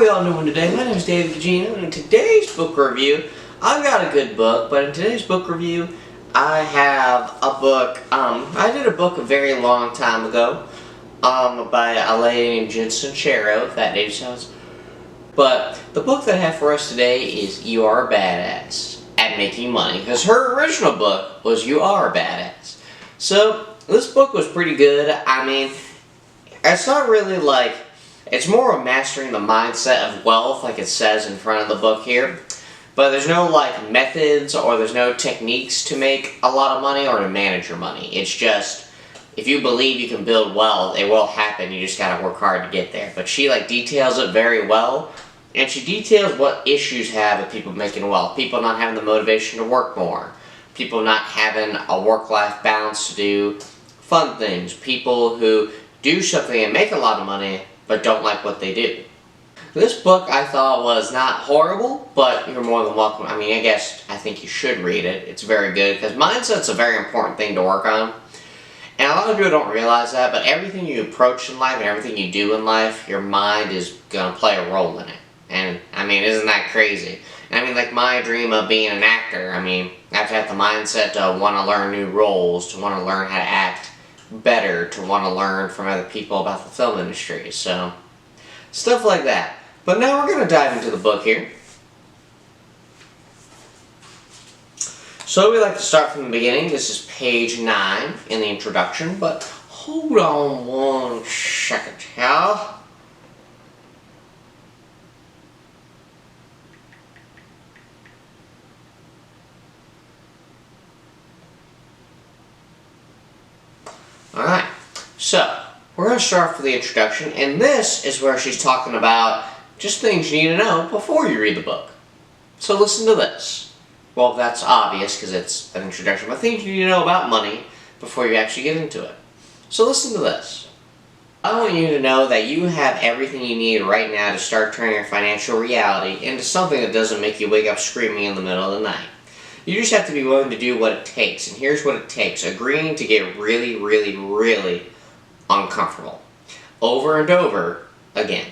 we all doing today? My name is David Gugino, and in today's book review, I've got a good book, but in today's book review, I have a book, I did a book a very long time ago, by a lady named Jen Sincero, if that name sounds. But the book that I have for us today is You Are a Badass at Making Money, because her original book was You Are a Badass. So, this book was pretty good. I mean, it's not really like, it's more of mastering the mindset of wealth, like it says in front of the book here. But there's no like methods or there's no techniques to make a lot of money or to manage your money. It's just, if you believe you can build wealth, it will happen. You just gotta work hard to get there. But she like details it very well. And she details what issues have with people making wealth. People not having the motivation to work more. People not having a work-life balance to do fun things. People who do something and make a lot of money but don't like what they do. This book I thought was not horrible, but you're more than welcome. I mean, I think you should read it. It's very good, because mindset's a very important thing to work on. And a lot of people don't realize that, but everything you approach in life and everything you do in life, your mind is going to play a role in it. And, I mean, isn't that crazy? And, I mean, like my dream of being an actor, I mean, I have to have the mindset to want to learn new roles, to want to learn how to act better, to want to learn from other people about the film industry, so stuff like that. But now we're going to dive into the book here. So we like to start from the beginning. This is page 9 in the introduction, but hold on one second here. Alright, so we're going to start with the introduction, and this is where she's talking about just things you need to know before you read the book. So listen to this. Well, that's obvious because it's an introduction, but things you need to know about money before you actually get into it. So listen to this. I want you to know that you have everything you need right now to start turning your financial reality into something that doesn't make you wake up screaming in the middle of the night. You just have to be willing to do what it takes, and here's what it takes. Agreeing to get really, really, really uncomfortable. Over and over again.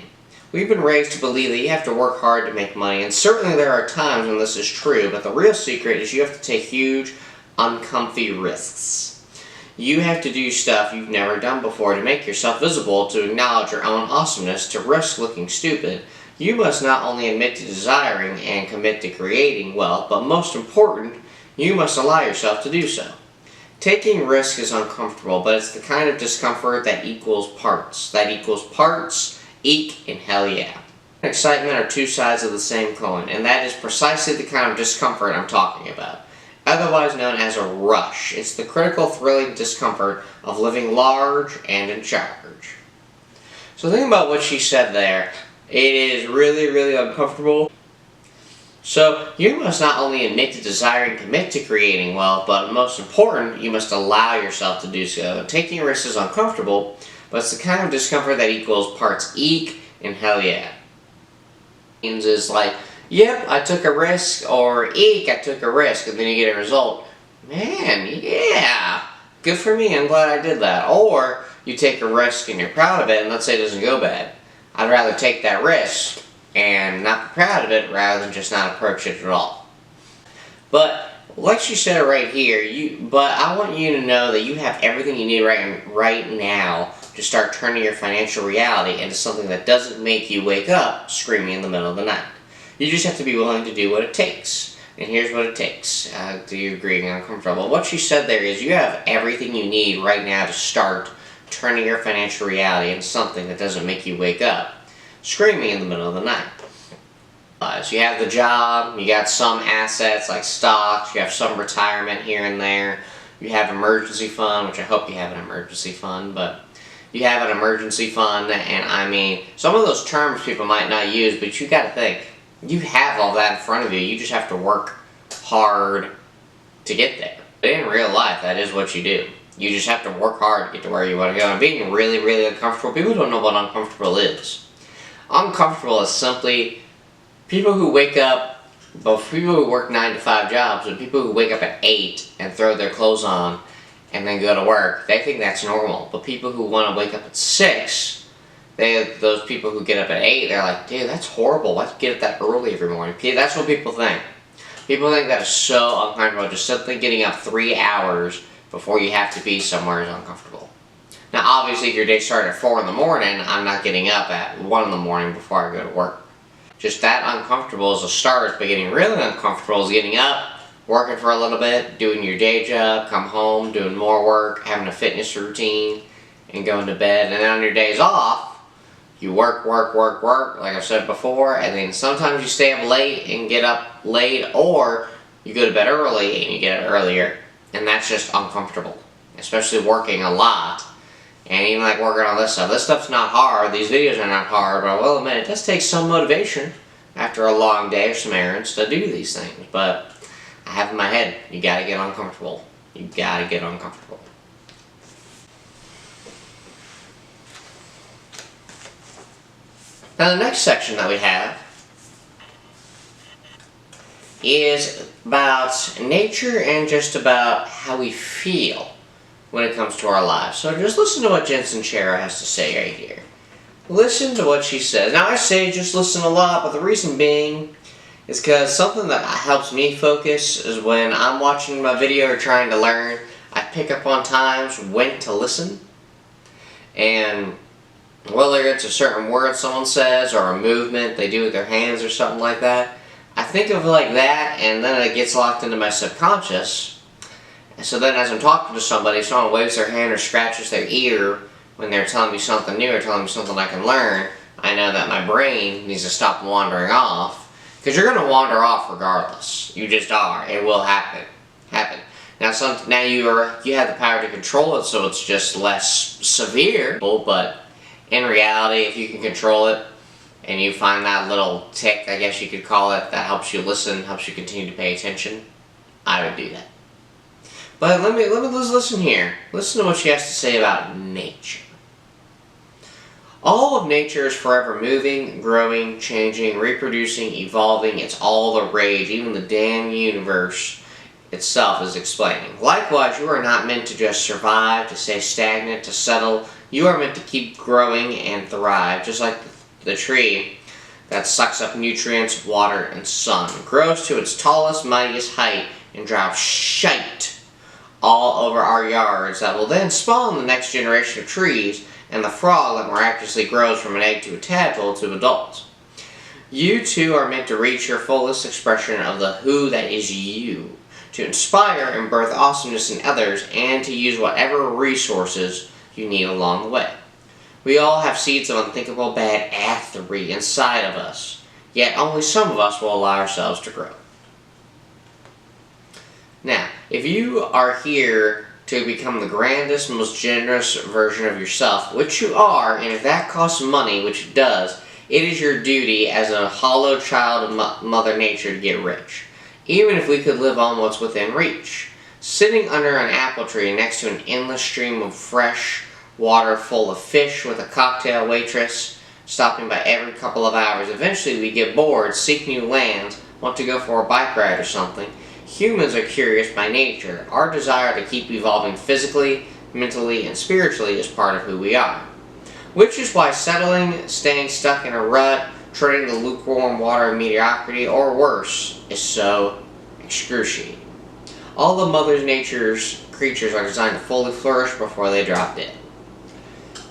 We've been raised to believe that you have to work hard to make money, and certainly there are times when this is true, but the real secret is you have to take huge, uncomfy risks. You have to do stuff you've never done before to make yourself visible, to acknowledge your own awesomeness, to risk looking stupid. You must not only admit to desiring and commit to creating wealth, but most important, you must allow yourself to do so. Taking risk is uncomfortable, but it's the kind of discomfort that equals parts. That equals parts, eek, and hell yeah. Excitement are two sides of the same coin, and that is precisely the kind of discomfort I'm talking about. Otherwise known as a rush. It's the critical, thrilling discomfort of living large and in charge. So think about what she said there. It is really, really uncomfortable. So, you must not only admit to desiring and commit to creating wealth, but most important, you must allow yourself to do so. Taking risks is uncomfortable, but it's the kind of discomfort that equals parts eek and hell yeah. Means is like, yep, I took a risk, or eek, I took a risk, and then you get a result. Man, yeah, good for me, I'm glad I did that. Or, you take a risk and you're proud of it, and let's say it doesn't go bad. I'd rather take that risk and not be proud of it rather than just not approach it at all. But like she said right here, but I want you to know that you have everything you need right now to start turning your financial reality into something that doesn't make you wake up screaming in the middle of the night. You just have to be willing to do what it takes. And here's what it takes. Do you agree and uncomfortable? What she said there is you have everything you need right now to start turning your financial reality into something that doesn't make you wake up screaming in the middle of the night. So you have the job, you got some assets like stocks, you have some retirement here and there, you have emergency fund, which I hope you have an emergency fund, but you have an emergency fund, and I mean, some of those terms people might not use, but you gotta think, you have all that in front of you, you just have to work hard to get there. But in real life, that is what you do. You just have to work hard to get to where you want to go. And being really, really uncomfortable, people don't know what uncomfortable is. Uncomfortable is simply people who wake up, both people who work 9 to 5 jobs and people who wake up at 8 and throw their clothes on and then go to work. They think that's normal. But people who want to wake up at 6 Those people who get up at 8, they're like, dude, that's horrible. Why do you get up that early every morning? That's what people think. People think that is so uncomfortable. Just simply getting up 3 hours before you have to be somewhere is uncomfortable. Now, obviously, if your day started at 4 in the morning, I'm not getting up at 1 in the morning before I go to work. Just that uncomfortable is a start, but getting really uncomfortable is getting up, working for a little bit, doing your day job, come home, doing more work, having a fitness routine, and going to bed. And then on your days off, you work, like I've said before, and then sometimes you stay up late and get up late, or you go to bed early and you get up earlier, and that's just uncomfortable, especially working a lot. And even like working on this stuff. This stuff's not hard. These videos are not hard, but I will admit it does take some motivation after a long day or some errands to do these things. But I have in my head, you gotta get uncomfortable. You gotta get uncomfortable. Now the next section that we have is about nature and just about how we feel when it comes to our lives. So just listen to what Jen Sincero has to say right here. Listen to what she says. Now I say just listen a lot, but the reason being is because something that helps me focus is when I'm watching my video or trying to learn, I pick up on times when to listen. And whether it's a certain word someone says or a movement they do with their hands or something like that, I think of it like that, and then it gets locked into my subconscious. So then as I'm talking to somebody, if someone waves their hand or scratches their ear when they're telling me something new or telling me something I can learn, I know that my brain needs to stop wandering off. Because you're going to wander off regardless. You just are. It will happen. Now you have the power to control it, so it's just less severe. But in reality, if you can control it, and you find that little tick, I guess you could call it, that helps you listen, helps you continue to pay attention, I would do that. But let me listen here. Listen to what she has to say about nature. All of nature is forever moving, growing, changing, reproducing, evolving. It's all the rage. Even the damn universe itself is explaining. Likewise, you are not meant to just survive, to stay stagnant, to settle. You are meant to keep growing and thrive, just like the tree that sucks up nutrients, water, and sun, grows to its tallest, mightiest height, and drops shite all over our yards that will then spawn the next generation of trees and the frog that miraculously grows from an egg to a tadpole to adults. You too are meant to reach your fullest expression of the who that is you, to inspire and birth awesomeness in others, and to use whatever resources you need along the way. We all have seeds of unthinkable badassery inside of us, yet only some of us will allow ourselves to grow. Now, if you are here to become the grandest, most generous version of yourself, which you are, and if that costs money, which it does, it is your duty as a hollow child of Mother Nature to get rich. Even if we could live on what's within reach. Sitting under an apple tree next to an endless stream of fresh water full of fish with a cocktail waitress stopping by every couple of hours. Eventually we get bored, seek new lands, want to go for a bike ride or something. Humans are curious by nature. Our desire to keep evolving physically, mentally, and spiritually is part of who we are. Which is why settling, staying stuck in a rut, treading the lukewarm water of mediocrity, or worse, is so excruciating. All of Mother Nature's creatures are designed to fully flourish before they drop dead.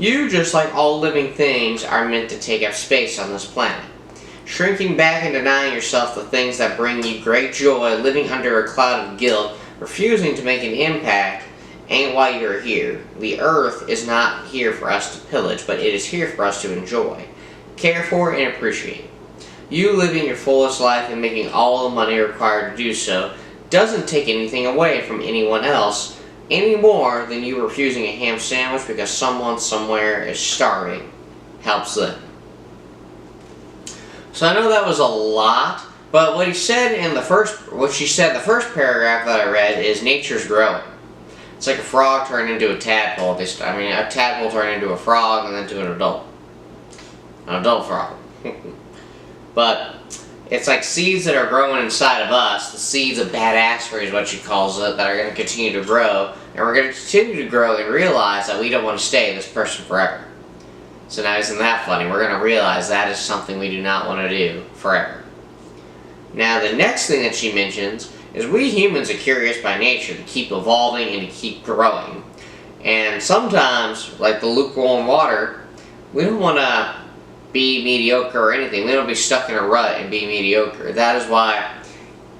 You, just like all living things, are meant to take up space on this planet. Shrinking back and denying yourself the things that bring you great joy, living under a cloud of guilt, refusing to make an impact, ain't why you're here. The earth is not here for us to pillage, but it is here for us to enjoy, care for, and appreciate. You living your fullest life and making all the money required to do so doesn't take anything away from anyone else any more than you refusing a ham sandwich because someone somewhere is starving helps them. So I know that was a lot, but what she said in the first paragraph that I read is nature's growing. It's like a frog turned into a tadpole. A tadpole turned into a frog and then to an adult frog. But it's like seeds that are growing inside of us. The seeds of badassery is what she calls it, that are going to continue to grow, and we're going to continue to grow and realize that we don't want to stay this person forever. So now isn't that funny? We're going to realize that is something we do not want to do forever. Now the next thing that she mentions is we humans are curious by nature to keep evolving and to keep growing. And sometimes, like the lukewarm water, we don't want to be mediocre or anything. We don't be stuck in a rut and be mediocre. That is why,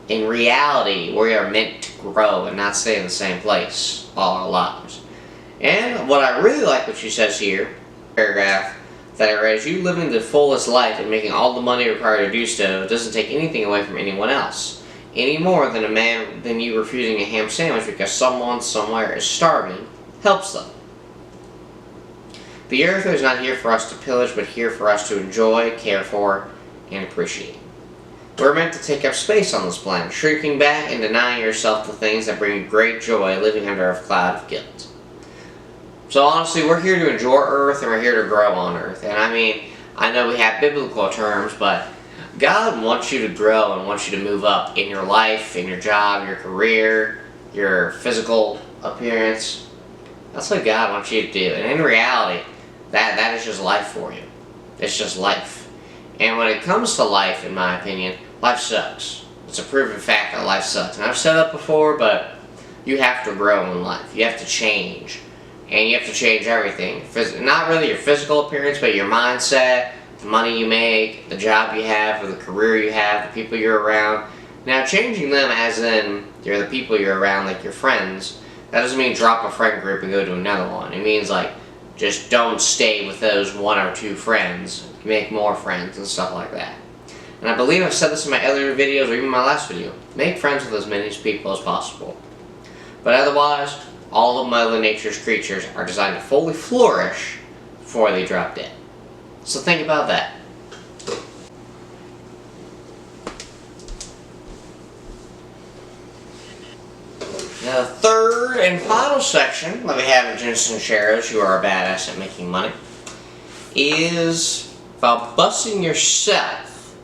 in reality, we are meant to grow and not stay in the same place all our lives. And what I really like what she says here, paragraph that I read, is you living the fullest life and making all the money required to do so doesn't take anything away from anyone else. Any more than you refusing a ham sandwich because someone somewhere is starving helps them. The earth is not here for us to pillage, but here for us to enjoy, care for, and appreciate. We're meant to take up space on this planet, shrinking back and denying yourself the things that bring you great joy, living under a cloud of guilt. So honestly, we're here to enjoy Earth, and we're here to grow on Earth. And I mean, I know we have biblical terms, but God wants you to grow and wants you to move up in your life, in your job, your career, your physical appearance. That's what God wants you to do. And in reality, that is just life for you. It's just life. And when it comes to life, in my opinion, life sucks. It's a proven fact that life sucks. And I've said that before, but you have to grow in life. You have to change. And you have to change everything. Not really your physical appearance, but your mindset, the money you make, the job you have, or the career you have, the people you're around. Now, changing them as in you're the people you're around, like your friends, that doesn't mean drop a friend group and go to another one. It means like just don't stay with those one or two friends. Make more friends and stuff like that. And I believe I've said this in my other videos or even my last video. Make friends with as many people as possible. But otherwise, all of Mother Nature's creatures are designed to fully flourish before they drop dead. So think about that. Now the third and final section that we have in Jensen Sharos, You Are a Badass at Making Money, is about busting yourself,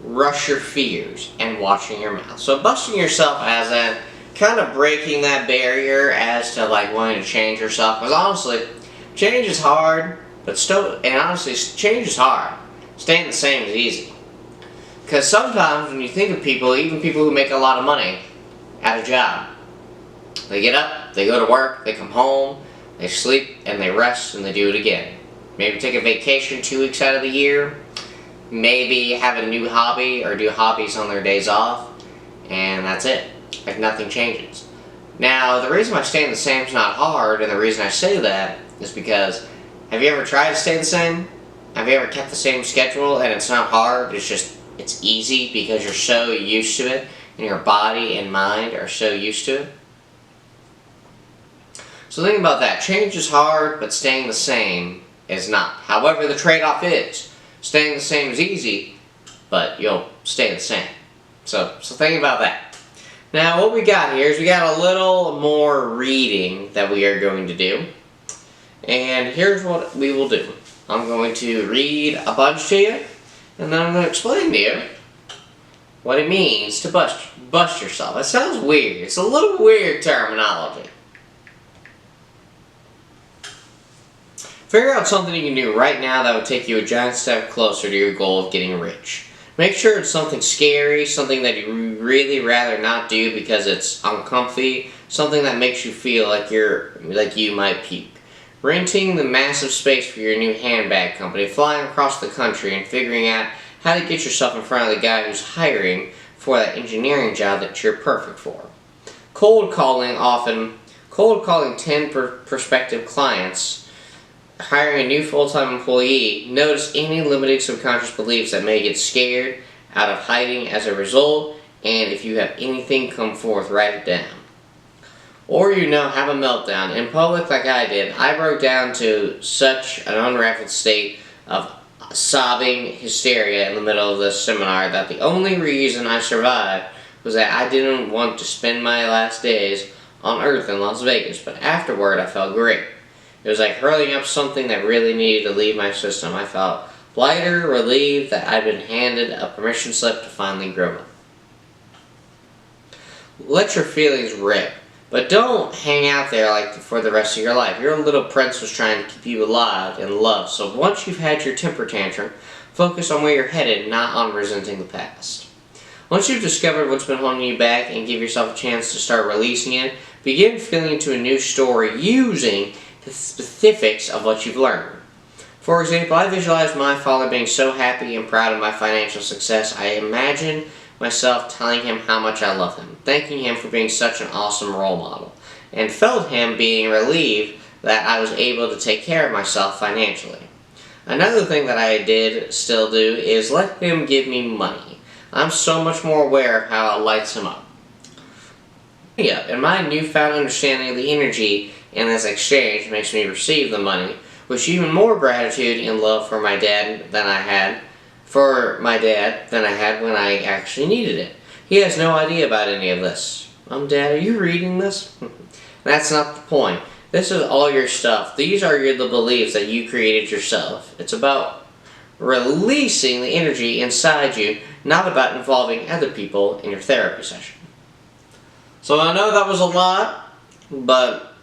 rush your fears, and watching your mouth. So busting yourself as in kind of breaking that barrier as to like wanting to change yourself. Because honestly, change is hard, but change is hard. Staying the same is easy. Because sometimes when you think of people, even people who make a lot of money at a job, they get up, they go to work, they come home, they sleep, and they rest, and they do it again. Maybe take a vacation 2 weeks out of the year. Maybe have a new hobby or do hobbies on their days off. And that's it. Like nothing changes. Now, the reason why staying the same is not hard, and the reason I say that is because, have you ever tried to stay the same? Have you ever kept the same schedule and it's not hard? It's easy because you're so used to it, and your body and mind are so used to it. So think about that. Change is hard, but staying the same is not. However, the trade-off is, staying the same is easy, but you'll stay the same. So think about that. Now, what we got here is we got a little more reading that we are going to do. And here's what we will do. I'm going to read a bunch to you, and then I'm going to explain to you what it means to bust yourself. It sounds weird. It's a little weird terminology. Figure out something you can do right now that would take you a giant step closer to your goal of getting rich. Make sure it's something scary, something that you really rather not do because it's uncomfy, something that makes you feel like you might puke. Renting the massive space for your new handbag company, flying across the country and figuring out how to get yourself in front of the guy who's hiring for that engineering job that you're perfect for. Cold calling 10 prospective clients, hiring a new full-time employee. Notice any limiting subconscious beliefs that may get scared out of hiding as a result, and if you have anything come forth, write it down. Or have a meltdown. In public like I did, I broke down to such an unraveled state of sobbing hysteria in the middle of this seminar that the only reason I survived was that I didn't want to spend my last days on Earth in Las Vegas, but afterward I felt great. It was like hurling up something that really needed to leave my system. I felt lighter, relieved that I'd been handed a permission slip to finally grow up. Let your feelings rip. But don't hang out there like for the rest of your life. Your little prince was trying to keep you alive and loved. So once you've had your temper tantrum, focus on where you're headed, not on resenting the past. Once you've discovered what's been holding you back and give yourself a chance to start releasing it, begin feeling into a new story using the specifics of what you've learned. For example, I visualize my father being so happy and proud of my financial success. I imagine myself telling him how much I love him, thanking him for being such an awesome role model, and felt him being relieved that I was able to take care of myself financially. Another thing that I did still do is let him give me money. I'm so much more aware of how it lights him up. Yeah, and my newfound understanding of the energy in this exchange makes me receive the money, with even more gratitude and love for my dad than I had when I actually needed it. He has no idea about any of this. Dad, are you reading this? That's not the point. This is all your stuff. These are the beliefs that you created yourself. It's about releasing the energy inside you, not about involving other people in your therapy session. So I know that was a lot, but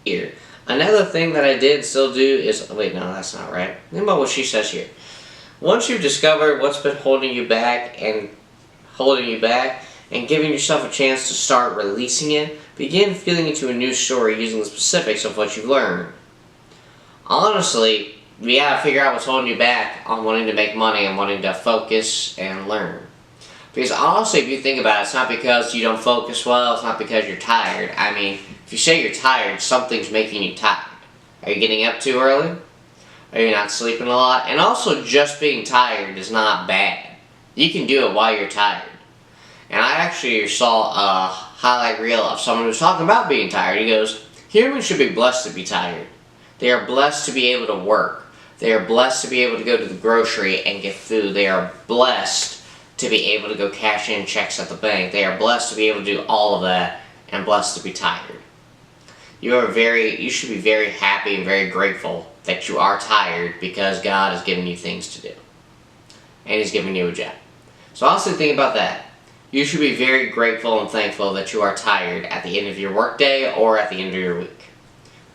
here. Another thing that I did still do is, wait, no, that's not right. Think about what she says here. Once you've discovered what's been holding you back and giving yourself a chance to start releasing it, begin feeling into a new story using the specifics of what you've learned. Honestly, you gotta figure out what's holding you back on wanting to make money and wanting to focus and learn. Because honestly, if you think about it, it's not because you don't focus well, it's not because you're tired. I mean, if you say you're tired, something's making you tired. Are you getting up too early? Are you not sleeping a lot? And also, just being tired is not bad. You can do it while you're tired. And I actually saw a highlight reel of someone who was talking about being tired. He goes, humans should be blessed to be tired. They are blessed to be able to work. They are blessed to be able to go to the grocery and get food. They are blessed to be able to go cash in checks at the bank. They are blessed to be able to do all of that and blessed to be tired. You should be very happy and very grateful that you are tired because God has given you things to do. And He's given you a job. So honestly, think about that. You should be very grateful and thankful that you are tired at the end of your workday or at the end of your week.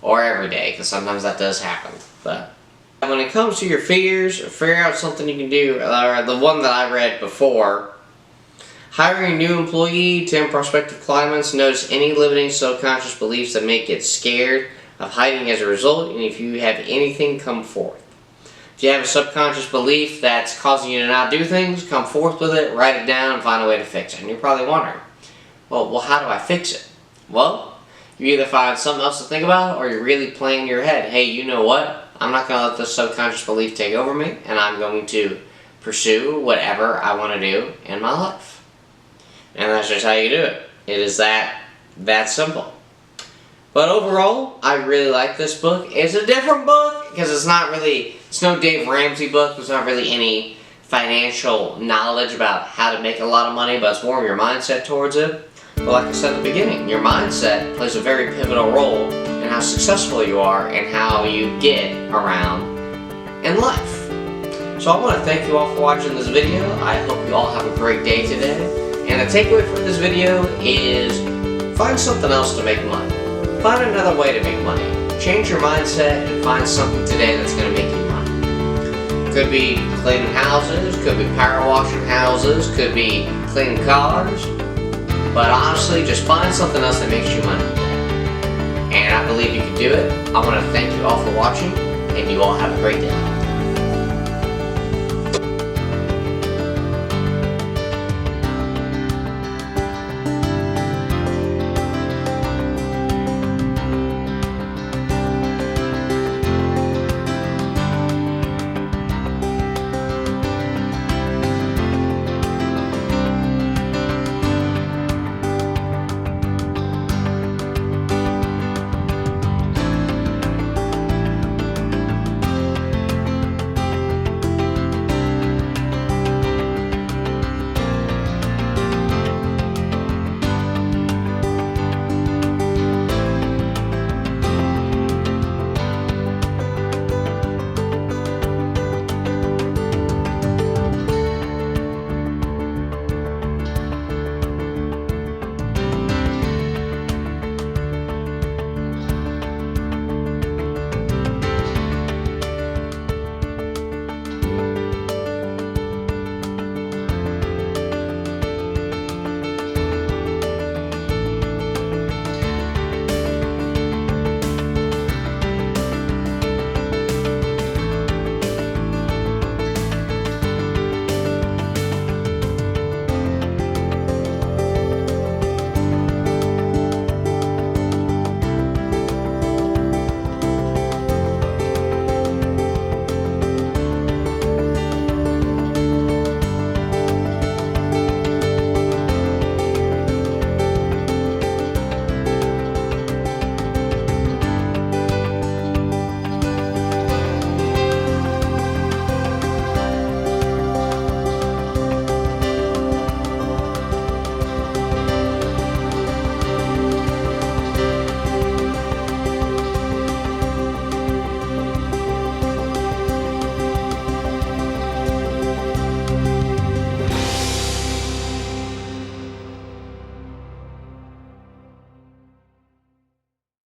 Or every day, because sometimes that does happen. But when it comes to your fears, figure out something you can do. Or the one that I read before, hiring a new employee, 10 prospective clients, notice any limiting subconscious beliefs that make it scared of hiding as a result, and if you have anything, come forth. If you have a subconscious belief that's causing you to not do things, come forth with it, write it down, and find a way to fix it. And you're probably wondering, well, how do I fix it? Well, you either find something else to think about, or you're really playing in your head, hey, you know what? I'm not going to let this subconscious belief take over me, and I'm going to pursue whatever I want to do in my life. And that's just how you do it. It is that simple. But overall, I really like this book. It's a different book, because it's no Dave Ramsey book. There's not really any financial knowledge about how to make a lot of money, but it's more of your mindset towards it. But like I said at the beginning, your mindset plays a very pivotal role in how successful you are and how you get around in life. So I want to thank you all for watching this video. I hope you all have a great day today. And the takeaway from this video is find something else to make money. Find another way to make money. Change your mindset and find something today that's going to make you money. Could be cleaning houses, could be power washing houses, could be cleaning cars. But honestly, just find something else that makes you money. And I believe you can do it. I want to thank you all for watching, and you all have a great day.